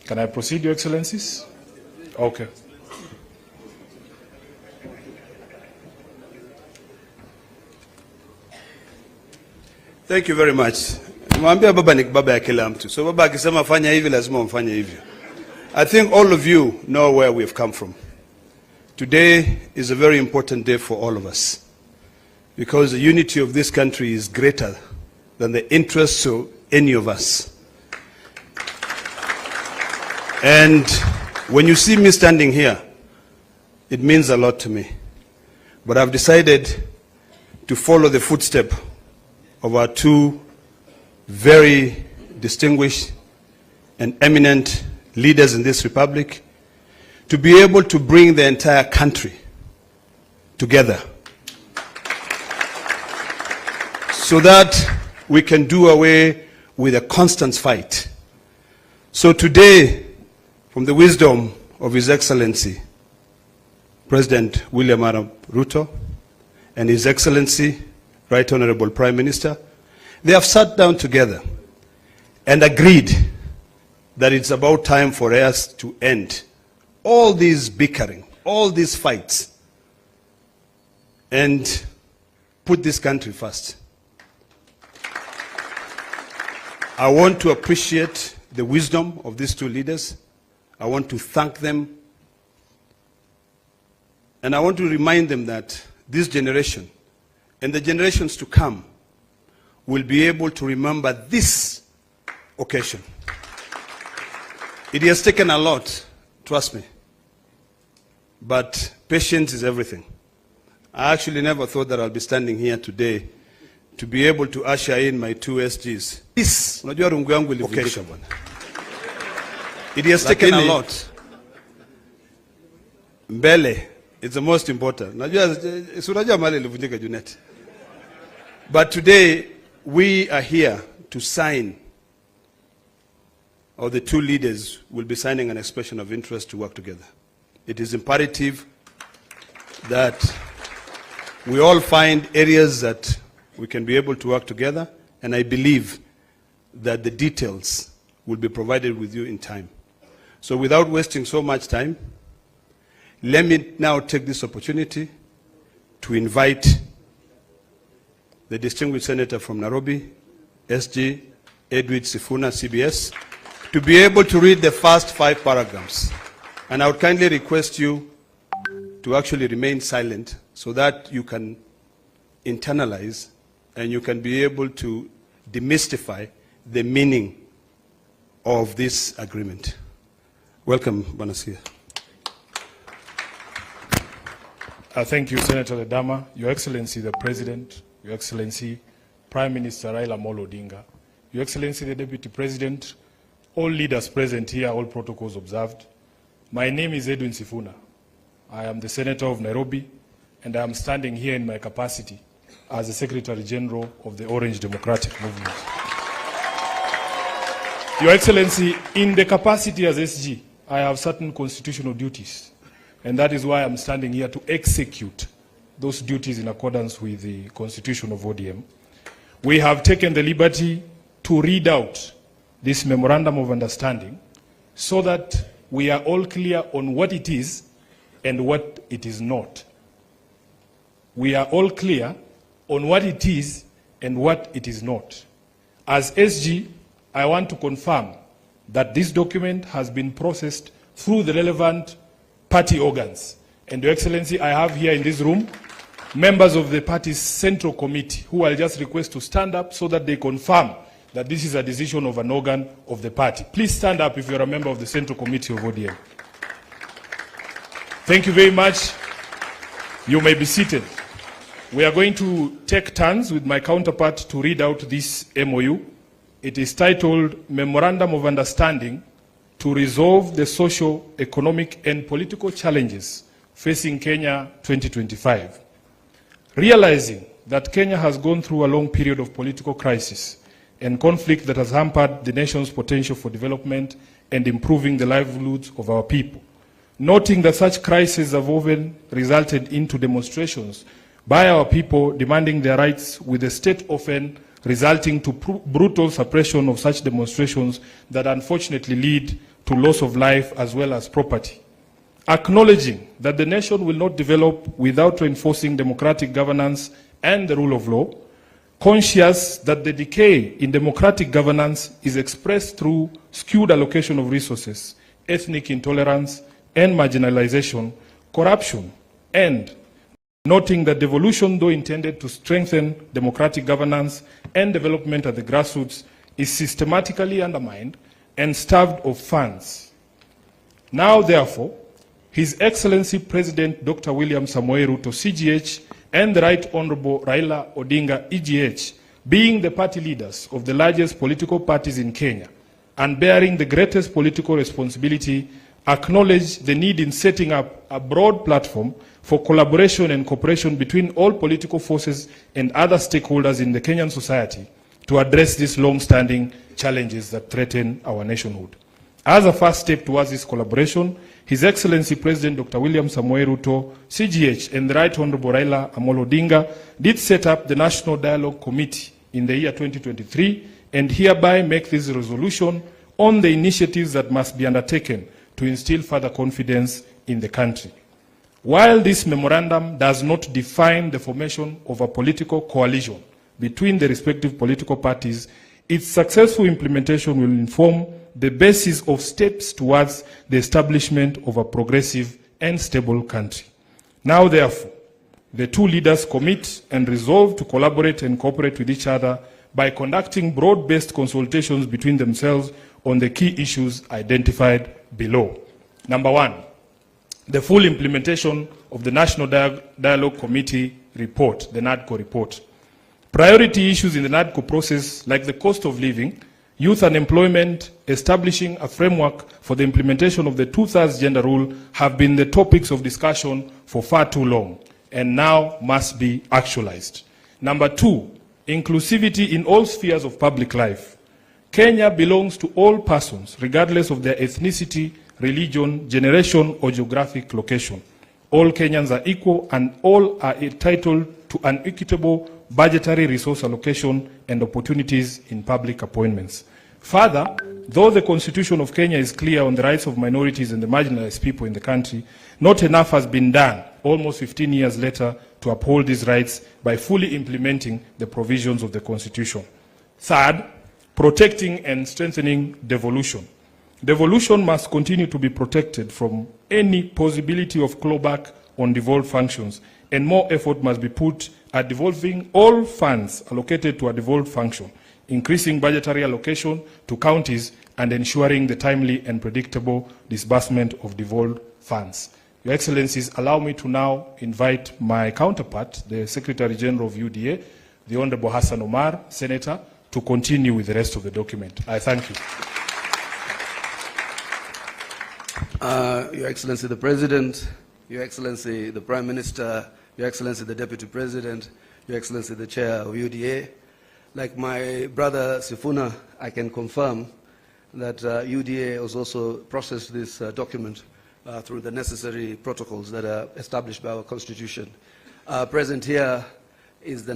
Can I proceed, Your Excellencies? Okay. Thank you very much. Mwambia baba ni baba ya kila mtu. So baba akisema fanya hivi lazima mfanye hivyo. I think all of you know where we've come from. Today is a very important day for all of us, because the unity of this country is greater than the interests of any of us. And when you see me standing here, it means a lot to me. But I've decided to follow the footstep of our two very distinguished and eminent leaders in this republic, to be able to bring the entire country together so that we can do away with a constant fight. So today, from the wisdom of His Excellency, President William Ruto, and His Excellency, Right Honorable Prime Minister, they have sat down together and agreed that it's about time for us to end all these bickering, all these fights, and put this country first. I want to appreciate the wisdom of these two leaders. I want to thank them. And I want to remind them that this generation and the generations to come will be able to remember this occasion. It has taken a lot, trust me. But patience is everything. I actually never thought that I'll be standing here today to be able to usher in my two SGs. This occasion. It has taken a lot. Mbele, it's the most important. But today, we are here to sign, or the two leaders will be signing an expression of interest to work together. It is imperative that we all find areas that we can be able to work together, and I believe that the details will be provided with you in time. So without wasting so much time, let me now take this opportunity to invite the distinguished senator from Nairobi, SG Edwin Sifuna, CBS, to be able to read the first 5 paragraphs. And I would kindly request you to actually remain silent so that you can internalize and you can be able to demystify the meaning of this agreement. Welcome, Banasia. Thank you, Senator Ledama, Your Excellency the President, Your Excellency Prime Minister Raila Odinga, Your Excellency the Deputy President, all leaders present here, all protocols observed. My name is Edwin Sifuna. I am the Senator of Nairobi, and I am standing here in my capacity as the Secretary General of the Orange Democratic Movement. Your Excellency, in the capacity as SG, I have certain constitutional duties, and that is why I'm standing here to execute those duties in accordance with the Constitution of ODM. We have taken the liberty to read out this Memorandum of Understanding so that we are all clear on what it is and what it is not. We are all clear on what it is and what it is not. As SG, I want to confirm that this document has been processed through the relevant party organs. And Your Excellency, I have here in this room members of the party's central committee who I'll just request to stand up so that they confirm that this is a decision of an organ of the party. Please stand up if you're a member of the Central Committee of ODM. Thank you very much. You may be seated. We are going to take turns with my counterpart to read out this MOU. It is titled Memorandum of Understanding to Resolve the Social, Economic and Political Challenges Facing Kenya 2025. Realizing that Kenya has gone through a long period of political crisis and conflict that has hampered the nation's potential for development and improving the livelihoods of our people. Noting that such crises have often resulted into demonstrations by our people demanding their rights, with the state often resulting to brutal suppression of such demonstrations that unfortunately lead to loss of life as well as property. Acknowledging that the nation will not develop without reinforcing democratic governance and the rule of law, conscious that the decay in democratic governance is expressed through skewed allocation of resources, ethnic intolerance and marginalization, corruption, and noting that devolution, though intended to strengthen democratic governance and development at the grassroots, is systematically undermined and starved of funds. Now, therefore, His Excellency President Dr. William Samoei Ruto, CGH, and the Right Honorable Raila Odinga, EGH, being the party leaders of the largest political parties in Kenya and bearing the greatest political responsibility, acknowledge the need in setting up a broad platform for collaboration and cooperation between all political forces and other stakeholders in the Kenyan society to address these long-standing challenges that threaten our nationhood. As a first step towards this collaboration, His Excellency President Dr. William Samoei Ruto, CGH, and the Right Honorable Raila Amolo Odinga did set up the National Dialogue Committee in the year 2023 and hereby make this resolution on the initiatives that must be undertaken to instill further confidence in the country. While this memorandum does not define the formation of a political coalition between the respective political parties, its successful implementation will inform the basis of steps towards the establishment of a progressive and stable country. Now, therefore, the two leaders commit and resolve to collaborate and cooperate with each other by conducting broad-based consultations between themselves on the key issues identified below. Number one, the full implementation of the National Dialogue Committee report, the NADCO report. Priority issues in the NADCO process, like the cost of living, youth unemployment, establishing a framework for the implementation of the 2/3 gender rule, have been the topics of discussion for far too long and now must be actualized. Number two, inclusivity in all spheres of public life. Kenya belongs to all persons, regardless of their ethnicity, religion, generation, or geographic location. All Kenyans are equal and all are entitled to an equitable budgetary resource allocation and opportunities in public appointments. Further, though the Constitution of Kenya is clear on the rights of minorities and the marginalized people in the country, not enough has been done almost 15 years later to uphold these rights by fully implementing the provisions of the Constitution. Third, protecting and strengthening devolution. Devolution must continue to be protected from any possibility of clawback on devolved functions, and more effort must be put at devolving all funds allocated to a devolved function, increasing budgetary allocation to counties, and ensuring the timely and predictable disbursement of devolved funds. Your Excellencies, allow me to now invite my counterpart, the Secretary General of UDA, the Honorable Hassan Omar, Senator, to continue with the rest of the document. I thank you. Your Excellency the President, Your Excellency the Prime Minister, Your Excellency the Deputy President, Your Excellency the Chair of UDA. Like my brother Sifuna, I can confirm that UDA has also processed this document through the necessary protocols that are established by our Constitution. Present here is the